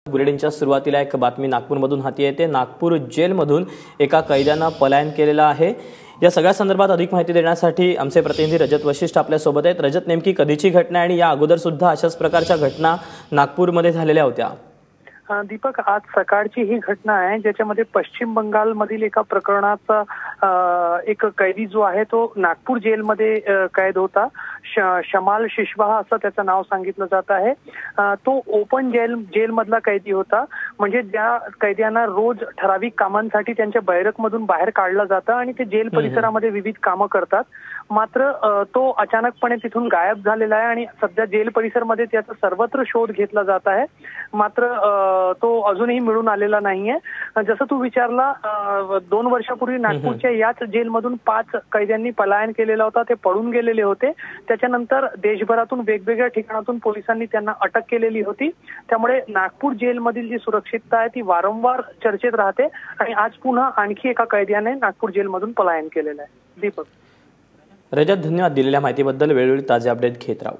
बुलेटिनच्या सुरुवातीला एक बातमी नागपूरमधून हाती येते। नागपूर जेलमधून एका कैद्यानं पलायन केलेलं आहे। या सगळ्या संदर्भात अधिक माहिती देण्यासाठी आमचे प्रतिनिधी रजत वशिष्ठ आपल्या सोबत आहेत। रजत, नेमकी कधीची घटना आणि या अगोदर सुद्धा अशाच प्रकारच्या घटना नागपूरमध्ये झालेल्या होत्या? दीपक, आज सकाळची ही घटना आहे ज्याच्यामध्ये पश्चिम बंगाल मधील एका प्रकरणाचा एक कैदी जो आहे तो नागपूर जेलमध्ये कैद होता। शमाल शिशवाह असं त्याचं नाव सांगितलं जात आहे। तो ओपन जेल मधला कैदी होता, म्हणजे ज्या कैद्यांना रोज ठराविक कामांसाठी त्यांच्या बैरकमधून बाहेर काढलं जातं आणि ते जेल परिसरामध्ये विविध कामं करतात। मात्र तो अचानकपणे तिथून गायब झालेला आहे आणि सध्या जेल परिसरमध्ये त्याचा सर्वत्र शोध घेतला जात आहे। मात्र तो अजूनही मिळून आलेला नाहीये। जसं तू विचारला, 2 वर्षापूर्वी नागपूरच्या याच जेलमधून 5 कैद्यांनी पलायन केलेला होता। ते पळून गेलेले होते। त्याच्यानंतर देशभरातून वेगवेगळ्या ठिकाणातून पोलिसांनी त्यांना अटक केलेली होती। त्यामुळे नागपूर जेलमधील जी सुरक्षितता आहे ती वारंवार चर्चेत राहते आणि आज पुन्हा आणखी एका कैद्याने नागपूर जेलमधून पलायन केलेलं आहे। दीपक, रजत, धन्यवाद दिलेल्या माहितीबद्दल। वेळोवेळी ताजे अपडेट घेत राहू।